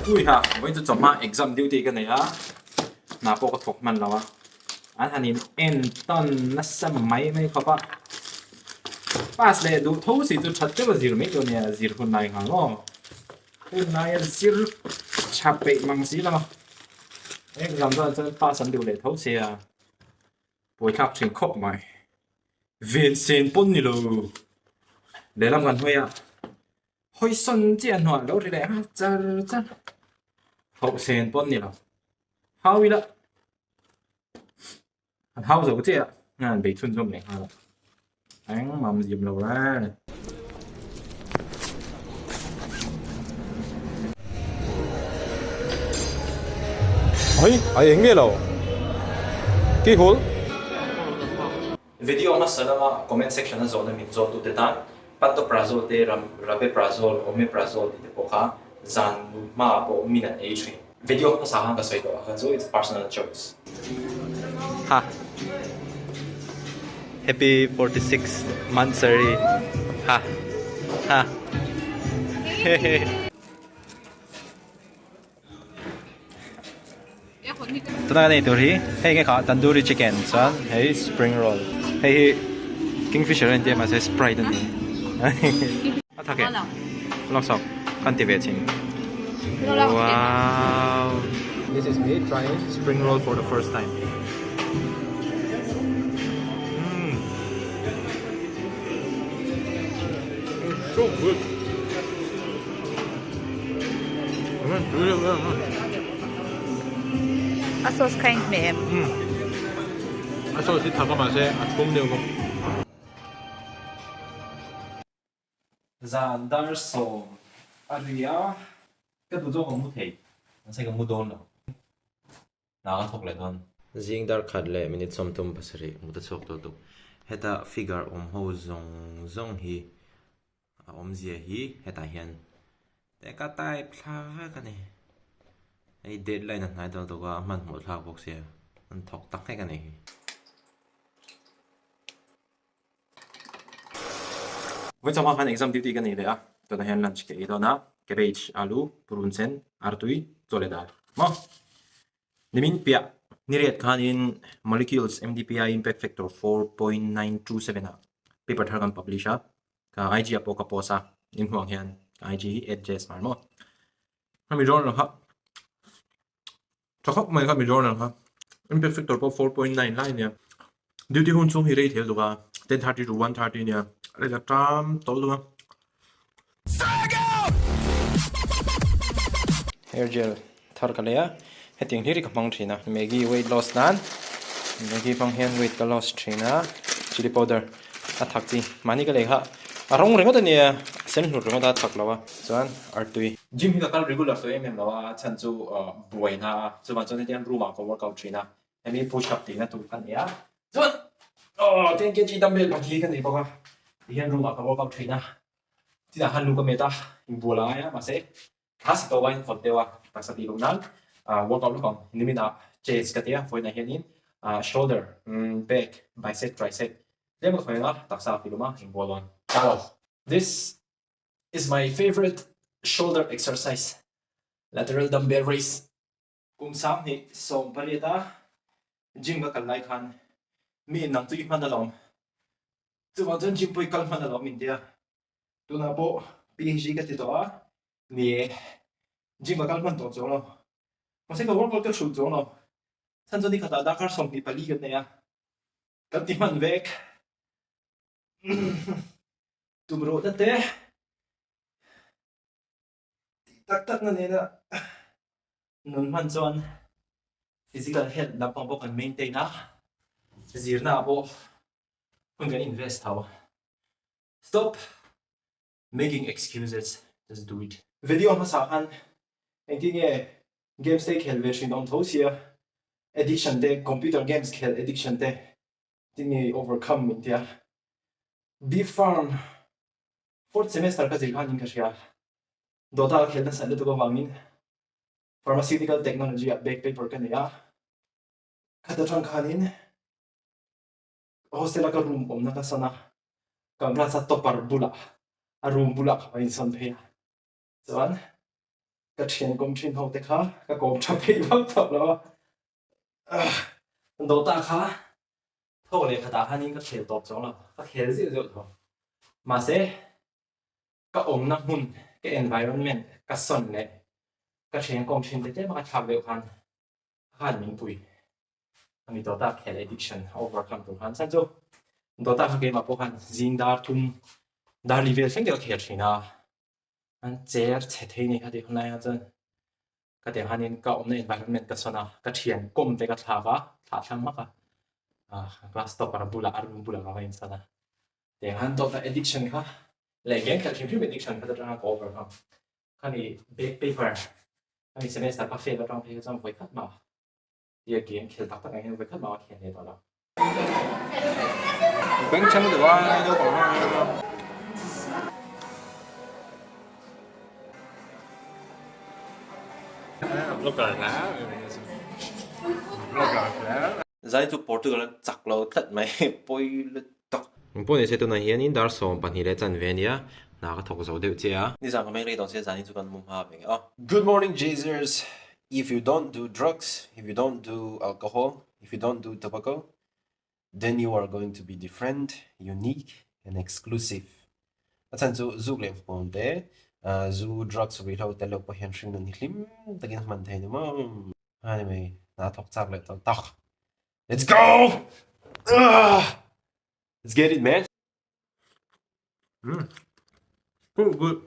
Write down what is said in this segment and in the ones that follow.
Ui ha, với tôi chọn mà exam duty cái này á, nào có cái thuộc mình là wa, anh hắn in ton nó xem mấy khó ba, pass lên đủ thấu thì tôi thật chứ là gì mấy chỗ này gì hôm nay ngang ngó, hôm nay gì chạp bệ mang gì là, exam đó tôi pass anh điều lệ thấu thì à, buổi học trình khóc mày, viên sen bốn nilo, để làm gần thôi à, hồi xuân chiến hoa lâu rồi đấy ha, chả chả, hậu sen bốn nilo. How vậy? How rồi chứ ạ? Ngàn bị thun zoom này ha. Anh mầm dìm lầu ra. Ôi, anh nghe đâu? Kí hole? Video mà sợ mà comment section là zone mình zone tụt tan. Pantoprazole te rabeprazole, omeprazole te poka zan ma po minute A3. Video mà sa hang ka sai do. So it's personal choice. Ha. Happy 46th monthsary. Ha. Ha. Tuna này tôi hey cái khó tandoori chicken son hey spring roll hey kingfisher anh mà sẽ sprite này à thắc cái lọc sọc cultivating wow this is me trying spring roll for the first time it's so good A sauce kind mềm. 아 소스 타가 맛에 좋은 내용 Zan dar so aria cái tụi tôi không thấy. Nó sẽ không đồn đâu. Nào thuộc lại thôi. Zing dar khadle minute som tum pasari muta chok to tu heta figure ho zong hi zia hi heta hian te ka tai phlava ka ni ai deadline an hai dal to ga man mo thak bok sia an thok tak ka ni Với trong hàng exam duty cái này đấy à, tôi đã hẹn lunch cái đó na, cabbage, alu, brunchen, artui, zoledar. Mo, nimin pia, niriat kanin molecules MDPI impact factor 4.927 à, paper thargan publisha, ka IG apo ka posa, in huang hian, ka IG at jazhmar mo. Kami draw na ha. Chakok may kami draw na ha. Impact factor po 4.9 line niya. Duty hun sung hi rate hel duga 10:30 to 1:30 niya. Đây là tram tối luôn. hair gel thar ka leya heting hiri ka mang thina Maggi weight loss nan Maggi pang hian weight ka loss thina chili powder a thak ti mani ka lekha arong renga ta nia sen hnu renga ta thak lawa chuan artui Gym hi ka regular to em lawa chan chu buai na chu ma chon tian room ko workout trina. Emi push up ti na tu kan ya. Chuan 10 kg dumbbell bang hi kan ni ba. Hian room ko workout trina. Ti da han lu ka meta in bola ya ma se. Has to wine for dewa tak sa tilong nan. Workout lu kom nimina chest ka tia foi na hianin shoulder, back, bicep, tricep. Lemo ko nga tak sa tiloma in bolon. This is my favorite shoulder exercise. Lateral dumbbell raise. Kung sam hi som parieta gym ka kalai khan mi nang tui manalom. Tu ma jon gym poi kal manalom india. Tu na po PhD ka tito a ni gym ka kal man to zo no. Kasi ka workout ka shoot zo no. San zo ni ka da kar som ni pali ka ne ya. Ka ti man vek. Tumro da te. Tak na nena nun man chuan physical health na pang bo kan maintain na zirna bo kun kan invest how stop making excuses, just do it. Video ma sa han engting e games te khel ve shin dom thosia addiction te computer games khel addiction te tingi overcome india beef farm fourth semester ka zilhan in ka shia Dota khel na sa to ko wangin pharmaceutical technology at back paper ka niya kada tang khanin hostel ka room om na ka sana kamra sa topar bula a room bula ka in san phea chuan ka thian kom thin ho te kha ka kom tha phei bak thap lo do ta kha tho le khata hanin ka khel top chong lo ka khel zi zo tho ma se ka om na hun cái environment ka son le ka thian kom thin te ma ka thak le khan han min pui ani do ta khel addiction overcome to han san chu do ta ka ke ma po han jing dar thum dar level theng de khel thina an cher che thei ni ka de hunai ha chan ka de hanin ka om na environment ka sona ka thian kom te ka thla ka thla thang ma ka class to para bula arum bula ka in sana de han do ta addiction ka le gen ka thim addiction ka ta ka overcome ka ni back paper ka ni semester ka fail ka tang phei chang voi khat ma ye game khel tak tak hen voi khat ma khel ne to la bánh trắng được ai đâu có ai đâu. Zai tu Portugal chak lo tat mai poi le tok. Bố này sẽ tụi này hiện in dar som bạn hi lệ chân về nia na cái thọc dấu đều chứ à. Ni sang mai le dong se zani tu kan mum ha beng. Oh, good morning Jazers. If you don't do drugs, if you don't do alcohol, if you don't do tobacco, then you are going to be different, unique, and exclusive. Atsan zu zuglem ponte, zu drugs without telo po hian shing ni hlim, tagin man thai ni mom. Ani mai na thok chak le to tak. Let's go! Let's get it, man. Good.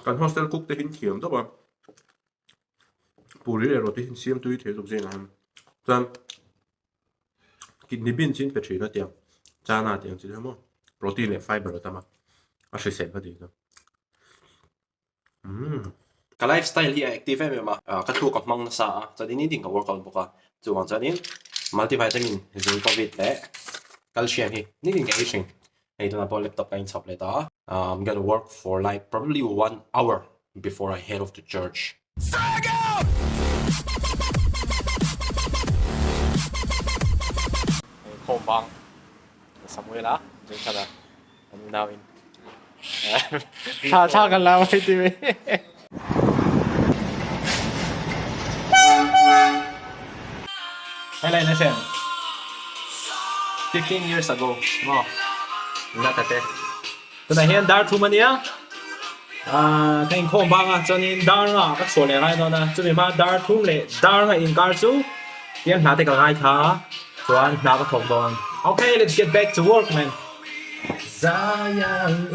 Kan hostel cook te hin thiam to ba. Puri le ro te hin siam tui the tuk zen han. Tam kidney bean chin pe thina tiang. Chana tiang chi mo. Protein le fiber ta ma. A se se ba di to. Ka lifestyle hi active em ma. Ka thu ka mang na sa. Cha din ding ka workout boka. Chu wang cha din multivitamin zinc COVID le calcium hi. Ni ding ka aging. Hey, to na po laptop ka in chop le ta. I'm gonna work for like probably 1 hour before I head off to church. Không bằng. Xong rồi lá. Chúng ta là hôm nào in. Thaกันแล้วไอ้ทีวี Hay là nó xem 15 years ago, no, not that day. Tụi này hiện dar thu mà nhá, cái không bằng à, cho nên dar à, các số liệu hay đó nè, chúng mình mà dar thu lệ, dar là in gar chú, tiếng nào thì cái hai thà, rồi nào có thông đồng. Okay, let's get back to work, man. Sayang